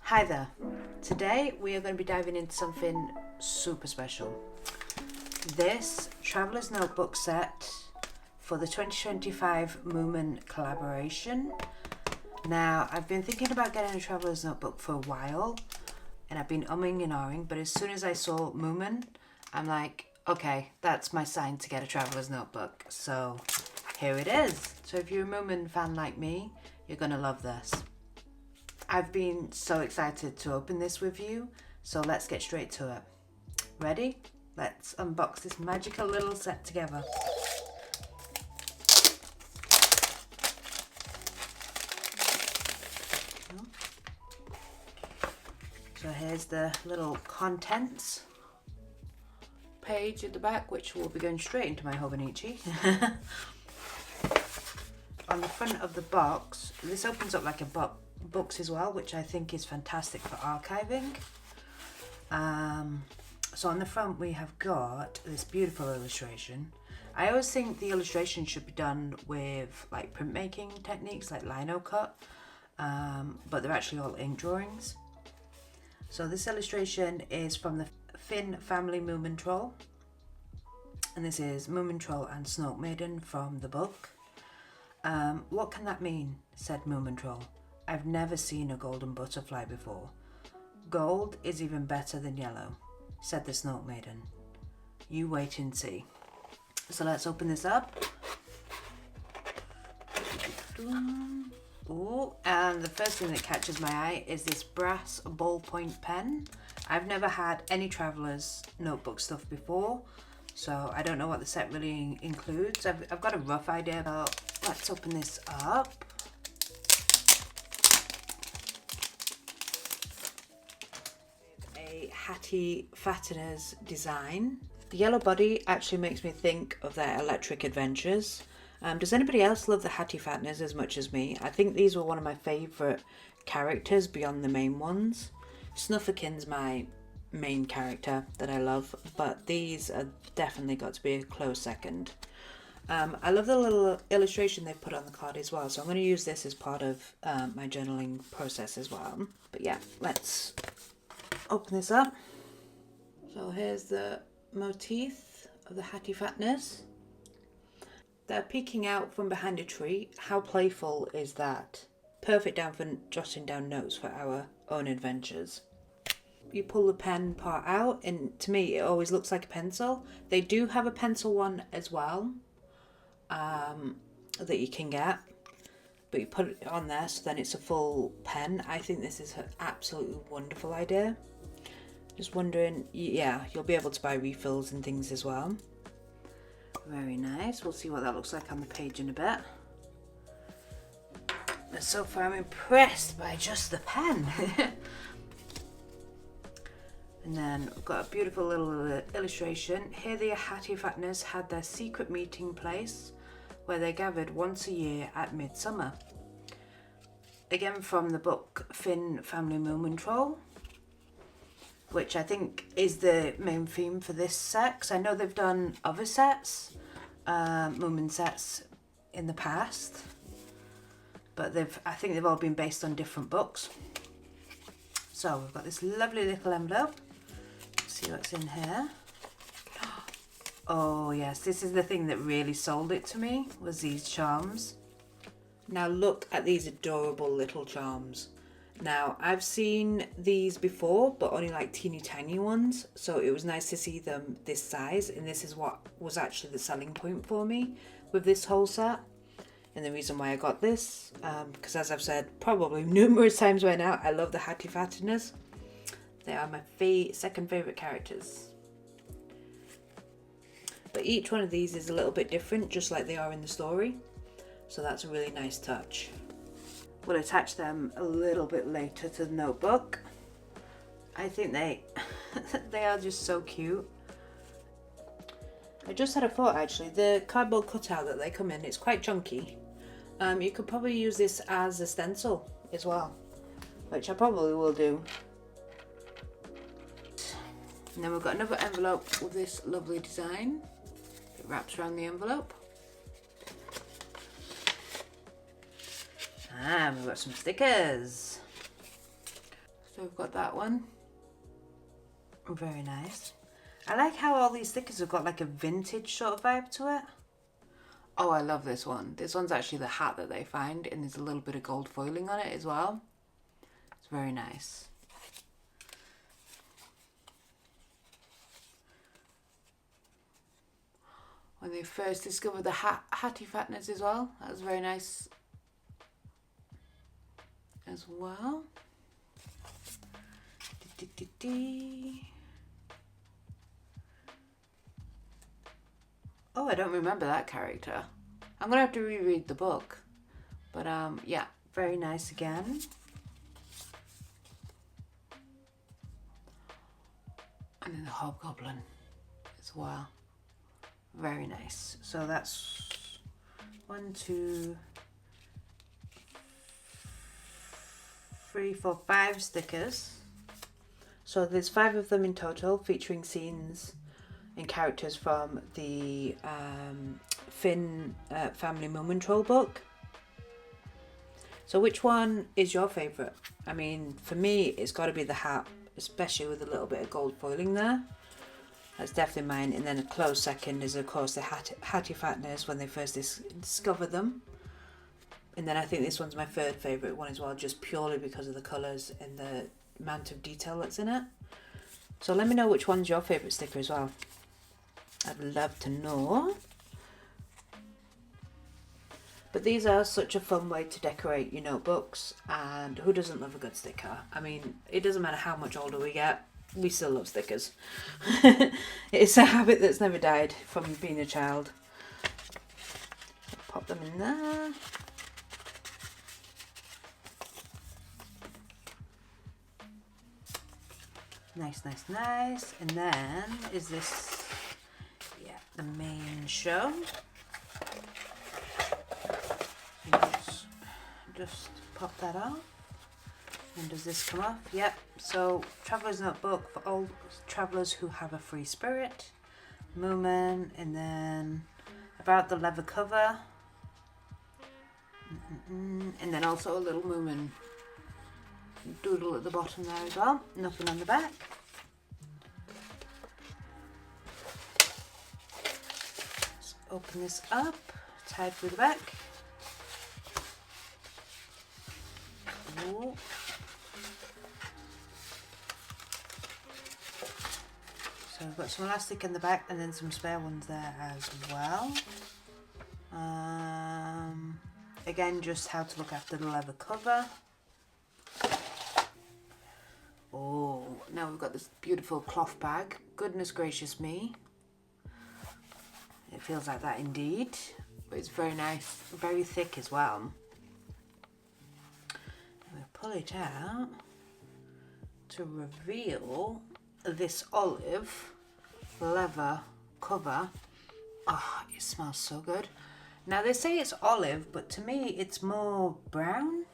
Hi there. Today we are going to be diving into something super special. This Traveller's Notebook set for the 2025 Moomin collaboration. Now, I've been thinking about getting a Traveller's Notebook for a while, and I've been umming and ahhing, but as soon as I saw Moomin, I'm like, okay, that's my sign to get a Traveller's Notebook. So here it is. So if you're a Moomin fan like me, you're going to love this. I've been so excited to open this with you, so let's get straight to it. Ready? Let's unbox this magical little set together. So here's the little contents page at the back, which will be going straight into my Hobonichi. On the front of the box, this opens up like a books as well, which I think is fantastic for archiving. So on the front we have got this beautiful illustration. I always think the illustration should be done with like printmaking techniques like lino cut, but they're actually all ink drawings. So this illustration is from the Finn family Moomin troll, and this is Moomin troll and Snoke Maiden from the book. What can that mean? Said Moomin troll. I've never seen a golden butterfly before. Gold is even better than yellow, said the Snoke Maiden. You wait and see. So let's open this up. Ooh, and the first thing that catches my eye is this brass ballpoint pen. I've never had any Traveller's Notebook stuff before, so I don't know what the set really includes. I've got a rough idea, but let's open this up. A Hattie Fattener's design. The yellow body actually makes me think of their electric adventures. Does anybody else love the Hattie Fatteners as much as me? I think these were one of my favourite characters beyond the main ones. Snufferkin's my main character that I love, but these are definitely got to be a close second. I love the little illustration they've put on the card as well, so I'm going to use this as part of my journaling process as well. But yeah, let's open this up. So here's the motif of the Hattie Fatteners. They're peeking out from behind a tree. How playful is that? Perfect down for jotting down notes for our own adventures. You pull the pen part out, and to me it always looks like a pencil. They do have a pencil one as well that you can get, but you put it on there so then it's a full pen. I think this is an absolutely wonderful idea. Just wondering, yeah, you'll be able to buy refills and things as well. Very nice. We'll see what that looks like on the page in a bit. But so far I'm impressed by just the pen. And then we've got a beautiful little illustration. Here the Hattie Fatteners had their secret meeting place where they gathered once a year at midsummer. Again from the book Finn Family Moomin Troll, which I think is the main theme for this set, 'cause I know they've done other sets, Moomin sets in the past, but I think they've all been based on different books. So we've got this lovely little envelope. Let's see what's in here. Oh yes, this is the thing that really sold it to me, was these charms. Now look at these adorable little charms. Now, I've seen these before, but only like teeny tiny ones, so it was nice to see them this size, and this is what was actually the selling point for me with this whole set, and the reason why I got this, because as I've said probably numerous times by now, I love the Hattie Fatteners. They are my second favourite characters. But each one of these is a little bit different, just like they are in the story, so that's a really nice touch. We'll attach them a little bit later to the notebook. I think they are just so cute. I just had a thought actually, the cardboard cutout that they come in, it's quite chunky. You could probably use this as a stencil as well, which I probably will do. And then we've got another envelope with this lovely design. It wraps around the envelope. And we've got some stickers. So we've got that one. Very nice. I like how all these stickers have got like a vintage sort of vibe to it. Oh, I love this one. This one's actually the hat that they find, and there's a little bit of gold foiling on it as well. It's very nice. When they first discovered the hatty fatness as well. That was very nice as well. Oh, I don't remember that character. I'm gonna have to reread the book. But yeah, very nice again. And then the hobgoblin as well. Very nice. So that's 1, 2, 3, 4, 5 stickers. So there's 5 of them in total, featuring scenes and characters from the Finn family Moomin troll book. So which one is your favourite? I mean, for me, it's got to be the hat, especially with a little bit of gold foiling there. That's definitely mine. And then a close second is, of course, the hatty fatness when they first discover them. And then I think this one's my third favourite one as well, just purely because of the colours and the amount of detail that's in it. So let me know which one's your favourite sticker as well. I'd love to know. But these are such a fun way to decorate your notebooks, and who doesn't love a good sticker? I mean, it doesn't matter how much older we get, we still love stickers. It's a habit that's never died from being a child. Pop them in there. Nice, nice, nice. And then is this, yeah, the main show. Just pop that off. And does this come off? Yep. So Traveller's Notebook for all travellers who have a free spirit. Moomin, and then about the leather cover. And then also a little Moomin doodle at the bottom there as well. Nothing on the back. Let's open this up. Tied through the back. Ooh. So I've got some elastic in the back and then some spare ones there as well. Again, just how to look after the leather cover. Oh, now we've got this beautiful cloth bag. Goodness gracious me. It feels like that indeed. But it's very nice, very thick as well. We'll pull it out to reveal this olive leather cover. Oh, it smells so good. Now they say it's olive, but to me it's more brown,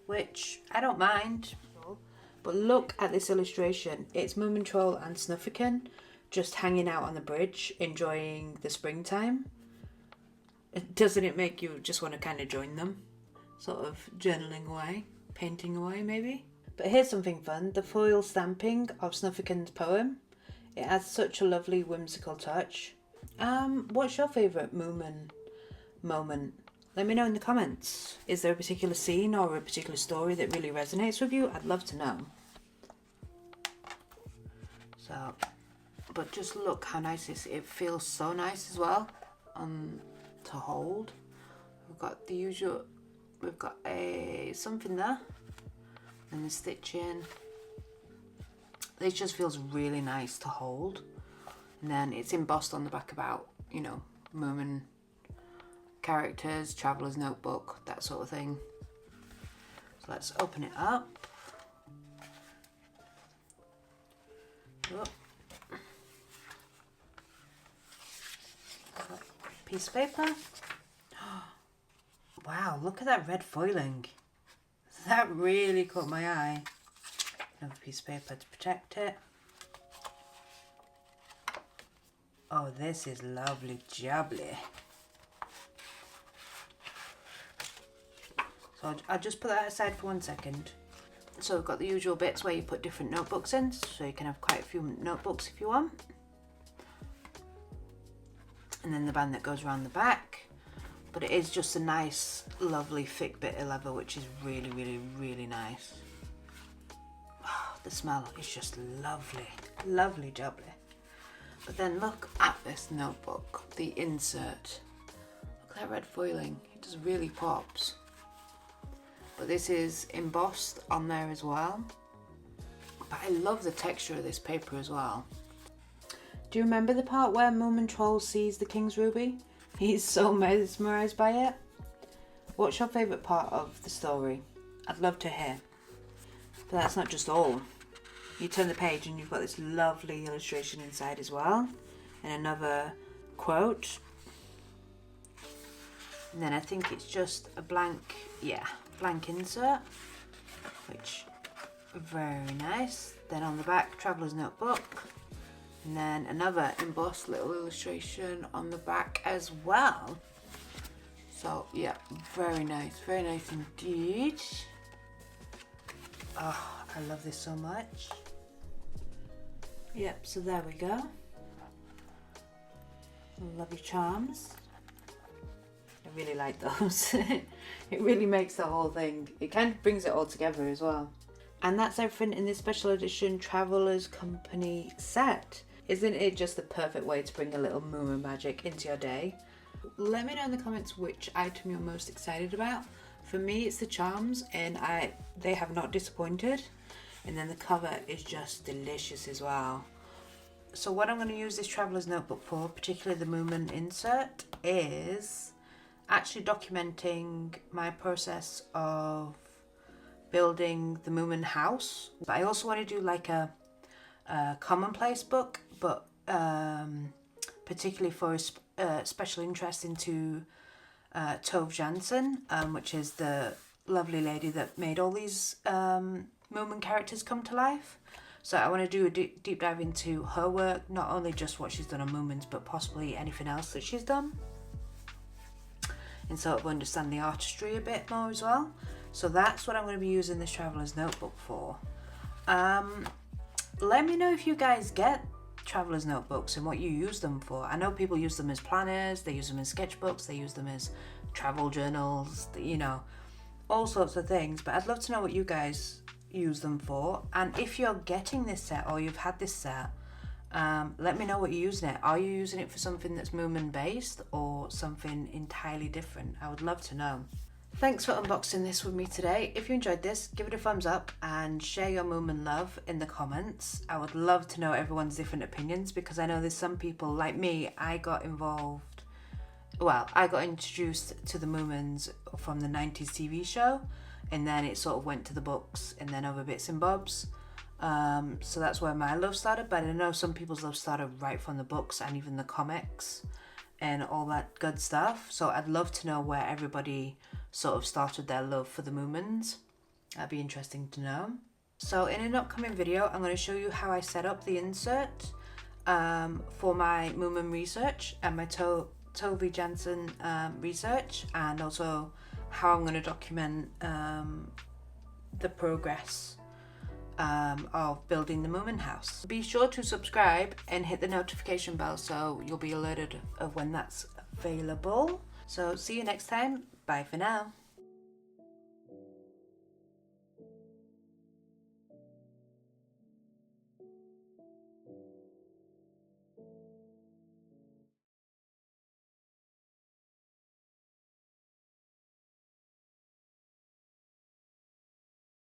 which I don't mind. But look at this illustration. It's Moomin Troll and Snuffican just hanging out on the bridge, enjoying the springtime. Doesn't it make you just want to kind of join them? Sort of journaling away, painting away maybe. But here's something fun, the foil stamping of Snuffican's poem. It adds such a lovely whimsical touch. What's your favourite Moomin moment? Let me know in the comments. Is there a particular scene or a particular story that really resonates with you? I'd love to know. So, but just look how nice this, it feels so nice as well to hold. We've got the usual, we've got something there and the stitching. This just feels really nice to hold. And then it's embossed on the back about, you know, Moomin characters, Traveller's Notebook, that sort of thing. So let's open it up. Oh. Piece of paper. Wow, look at that red foiling. That really caught my eye. Another piece of paper to protect it. Oh, this is lovely jubbly. So I'll just put that aside for 1 second. So we've got the usual bits where you put different notebooks in, so you can have quite a few notebooks if you want. And then the band that goes around the back. But it is just a nice, lovely, thick bit of leather, which is really, really, really nice. Oh, the smell is just lovely. Lovely jubbly. But then look at this notebook, the insert. Look at that red foiling, it just really pops. But this is embossed on there as well. But I love the texture of this paper as well. Do you remember the part where Moomin Troll sees the King's Ruby? He's so mesmerised by it. What's your favourite part of the story? I'd love to hear. But that's not just all. You turn the page and you've got this lovely illustration inside as well. And another quote. And then I think it's just a blank, blank insert. Which, very nice. Then on the back, Traveller's Notebook. And then another embossed little illustration on the back as well. So yeah, very nice indeed. Oh, I love this so much. Yep, so there we go. Lovely charms. I really like those. It really makes the whole thing, it kind of brings it all together as well. And that's everything in this special edition Traveller's Company set. Isn't it just the perfect way to bring a little Moomin magic into your day? Let me know in the comments which item you're most excited about. For me, it's the charms, and they have not disappointed. And then the cover is just delicious as well. So what I'm going to use this Traveller's Notebook for, particularly the Moomin insert, is actually documenting my process of building the Moomin house. But I also want to do like a commonplace book, but particularly for a special interest into Tove Jansson, which is the lovely lady that made all these Moomin characters come to life. So I want to do a deep dive into her work, not only just what she's done on Moomins, but possibly anything else that she's done, and sort of understand the artistry a bit more as well. So that's what I'm going to be using this Traveller's Notebook for. Let me know if you guys get Traveller's Notebooks and what you use them for. I know people use them as planners, they use them as sketchbooks, they use them as travel journals, you know, all sorts of things. But I'd love to know what you guys use them for. And if you're getting this set or you've had this set, let me know what you're using it. Are you using it for something that's Moomin based or something entirely different? I would love to know. Thanks for unboxing this with me today. If you enjoyed this, give it a thumbs up and share your Moomin love in the comments. I would love to know everyone's different opinions, because I know there's some people like me. I got introduced to the Moomins from the 90s TV show, and then it sort of went to the books and then other bits and bobs. So that's where my love started, but I know some people's love started right from the books and even the comics and all that good stuff. So I'd love to know where everybody sort of started their love for the Moomins. That'd be interesting to know. So in an upcoming video, I'm going to show you how I set up the insert for my Moomin research and my Tove Jansson research, and also how I'm going to document the progress of building the Moomin house. Be sure to subscribe and hit the notification bell so you'll be alerted of when that's available. So see you next time. Bye for now.